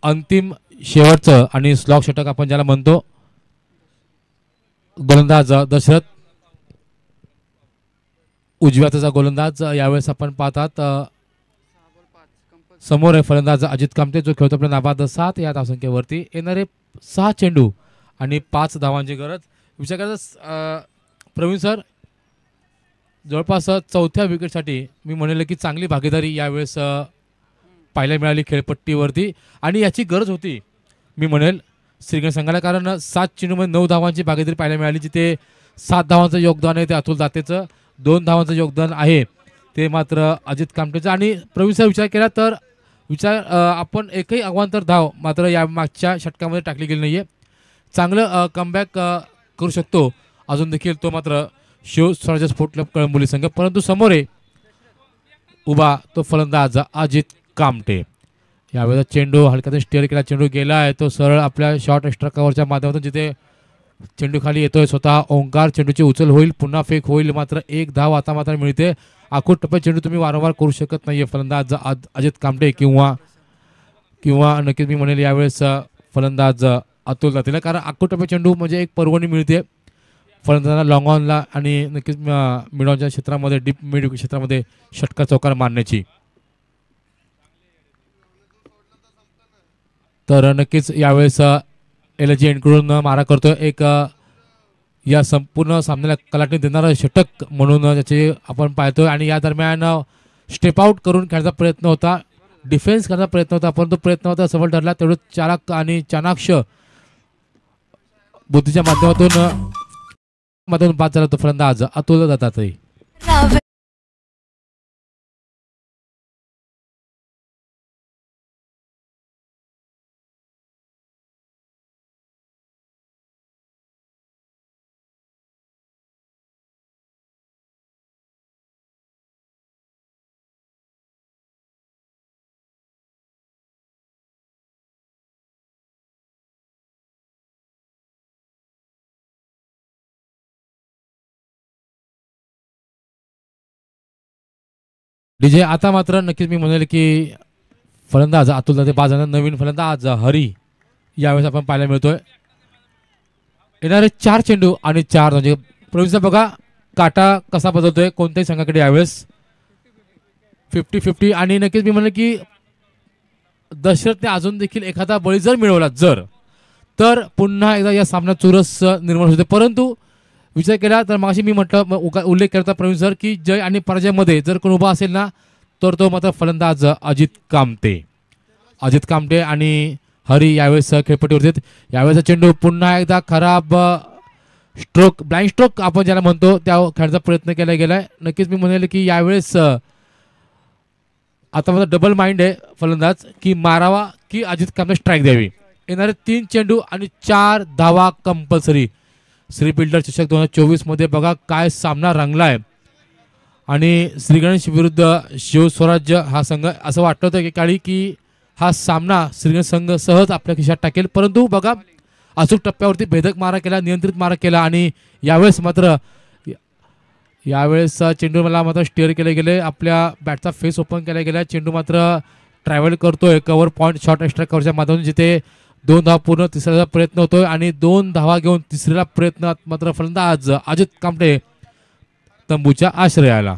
अंतिम शेवटचं आणि स्लॉग षटक आपण ज्याला म्हणतो. गोलंदाज दशरथ उजव्याचा गोलंदाज यावेळेस आपण पाहत आहात. समोर आहे फलंदाज अजित कामते, जो खेळतो आपल्या नाबाद 7 या धावसंख्येवरती. येणारे 6 चेंडू आणि 5 धावांची गरज. विचार करता प्रवीण सर, जवळपास 4थ्या विकेटसाठी मी म्हणेल की चांगली भागीदारी यावेळेस पाहायला मिळाली खेळपट्टीवरती, आणि याची गरज होती मी म्हणेल श्रीगणेश संघाला. कारण 7 चेंडूमध्ये 9 धावांची भागीदारी पाहायला मिळाली, जिथे 7 धावांचं योगदान आहे ते अतुल दातेचं, 2 धावांचं योगदान आहे ते मात्र अजित कामटेचं. आणि प्रवीणचा विचार केला तर आपण एकही अवांतर धाव मात्र या मागच्या षटकामध्ये टाकली गेली नाही आहे. चांगलं कमबॅक करू शकतो अजून देखील तो मात्र शिव स्वराज्य स्पोर्ट क्लब कळंबोली संघ. परंतु समोर आहे उभा तो फलंदाज अजित कामटे. यावेळेस चेंडू हलक्याने स्टेअर केला, चेंडू गेला आहे तो सरळ आपल्या शॉर्ट एक्स्ट्रा कव्हरच्या माध्यमातून जिथे चेंडू खाली येतोय स्वतः ओंकार, चेंडूची उचल होईल, पुन्हा फेक होईल, मात्र एक धाव आता मात्र मिळते. आखूट टप्प्यात चेंडू तुम्ही वारंवार करू शकत नाहीये फलंदाज अजित कामटे किंवा नक्कीच मी म्हणेल यावेळेस फलंदाज अतुल जातील, कारण आखूट टप्प्यात चेंडू म्हणजे एक पर्वणी मिळते फलंदाजांना लॉंग ऑनला आणि नक्कीच मिड ऑनच्या क्षेत्रामध्ये डीप मिड क्षेत्रामध्ये षटकार चौकार मारण्याची. तर नक्कीच यावेळेस एलजी एंडकडून मारा करतोय एक या संपूर्ण सामन्याला कलाटणी देणारा षटक म्हणून त्याचे आपण पाहतोय. आणि या दरम्यान स्टेप आउट करून खेळण्याचा प्रयत्न होता, डिफेन्स करण्याचा प्रयत्न होता, परंतु प्रयत्न होता सफल ठरला. तेवढं चालाक आणि चाणाक्ष बुद्धीच्या माध्यमातून बाद झाला तो फलंदाज अतुल दत्तात्रय. डीजे आता मात्र नक्कीच मी म्हणेल की फलंदाज अतुल दाते बाद झाला. नवीन फलंदाज हरी यावेळेस आपण पाहायला मिळतोय. येणारे 4 चेंडू आणि 4 म्हणजे प्रवीणचा बघा काटा कसा बदलतोय कोणत्याही संघाकडे यावेळेस 50-50. आणि नक्कीच मी म्हणेल की दशरथने अजून देखील एखादा बळी जर मिळवला तर पुन्हा एकदा या सामन्यात चुरस निर्माण होते. परंतु विचार केला तर मागाशी मी म्हटलं उल्लेख करता प्रवीण सर की जय आणि पराजयामध्ये जर कोण उभा असेल ना तर तो मात्र फलंदाज अजित कामटे आणि हरी यावेळेस खेळपट्टीवर आहेत. यावेळेस चेंडू पुन्हा एकदा खराब स्ट्रोक ब्लाइंड स्ट्रोक आपण ज्याला म्हणतो त्या खेळण्याचा प्रयत्न केला गेलाय. नक्कीच मी म्हणेल की यावेळेस आता मात्र डबल माइंड आहे फलंदाज की मारावा की अजित कामटे स्ट्राईक द्यावी. येणारे 3 चेंडू आणि 4 धावा कंपल्सरी. श्री बिल्डर चषक 2024 मध्ये बघा काय सामना रंगलाय. आणि श्रीगणेश विरुद्ध शिवस्वराज्य हा संघ असं वाटत होतं की काळी की हा सामना श्रीगणेश संघ सहज आपल्या खिशात टाकेल, परंतु बघा अचूक टप्प्यावरती भेदक मारा केला, नियंत्रित मारा केला. आणि यावेळेस चेंडू मला मात्र स्टिअर केले गेले, आपल्या बॅटचा फेस ओपन केला गेला. चेंडू मात्र ट्रॅव्हल करतोय कव्हर पॉईंट शॉर्ट एक्स्ट्रा कव्हरच्या माध्यमातून जिथे 2 धावा पूर्ण तिसऱ्याचा प्रयत्न होतोय आणि 2 धावा घेऊन तिसऱ्या प्रयत्नात मात्र फलंदाज अजित कामटे तंबूच्या आश्रयाला.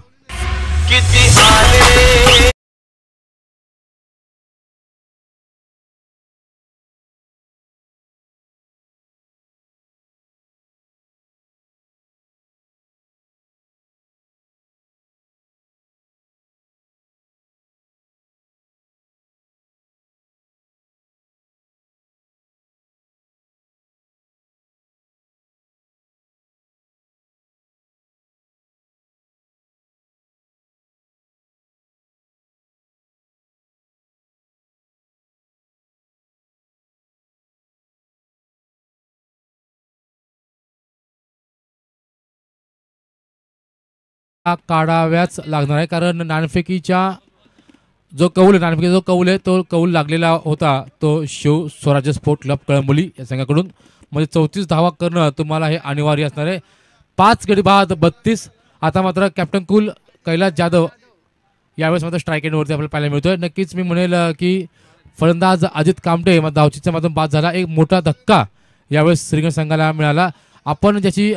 काढाव्याच लागणार आहे कारण नाणेफेकीचा जो कौल आहे तो कौल लागलेला होता तो शिव स्वराज्य स्पोर्ट क्लब कळंबोली या संघाकडून. म्हणजे 34 धावा करणं तुम्हाला हे अनिवार्य असणार आहे. 5 गडी बाद 32. आता मात्र कॅप्टन कुल कैलास जाधव यावेळेस मात्र स्ट्राईक एंडवरती आपल्याला पाहायला मिळतोय. नक्कीच मी म्हणेल की फलंदाज अजित कामटे धावचीच्या माध्यमातून बाद झाला. एक मोठा धक्का यावेळेस श्रीगणेश संघाला मिळाला. आपण ज्याची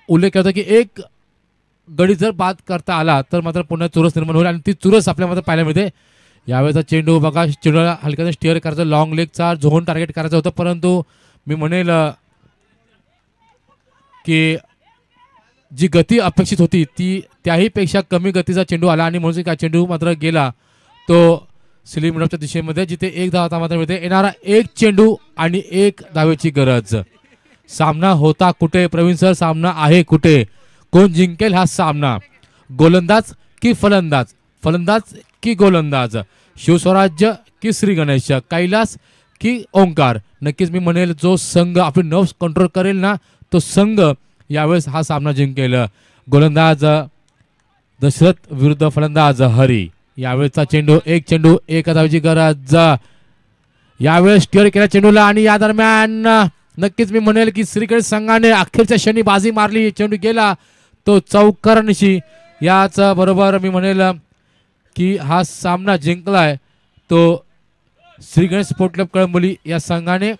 उल्लेख करतो की एक गडी जर बाद करता आला तर मात्र पुन्हा चुरस निर्माण होईल आणि ती चुरस आपल्या मात्र पाहायला मिळते. यावेळेचा चेंडू बघा चेंडूला हलक्याने स्टिअर करायचं, लॉंग लेगचा झोन टार्गेट करायचं होतं, परंतु मी म्हणेल की जी गती अपेक्षित होती ती त्याहीपेक्षा कमी गतीचा चेंडू आला आणि म्हणून का चेंडू मात्र गेला तो स्लिम मिडऑफच्या दिशेमध्ये जिथे 1 धाव आता मात्र मिळते. येणारा 1 चेंडू आणि 1 धावेची गरज. सामना होता कुठे प्रवीण सर, सामना आहे कुठे, कोण जिंकेल हा सामना, गोलंदाज की फलंदाज की गोलंदाज, शिवस्वराज्य की श्री गणेश, कैलास की ओंकार. नक्कीच मी म्हणेल जो संघ आपली नर्व्स कंट्रोल करेल ना तो संघ यावेळेस हा सामना जिंकेल. गोलंदाज दशरथ विरुद्ध फलंदाज हरी. यावेळेचा चेंडू एक धावेची गरज. यावेळेस स्टिअर केला चेंडूला आणि या दरम्यान नक्कीच मी म्हणेल की श्रीगणेश संघाने अखेरच्या क्षणी बाजी मारली. चेंडू गेला तो चौकारांशी. याच बरोबर मी म्हणेल की हा सामना जिंकलाय तो श्रीगणेश स्पोर्ट क्लब कळंबोली या संघाने.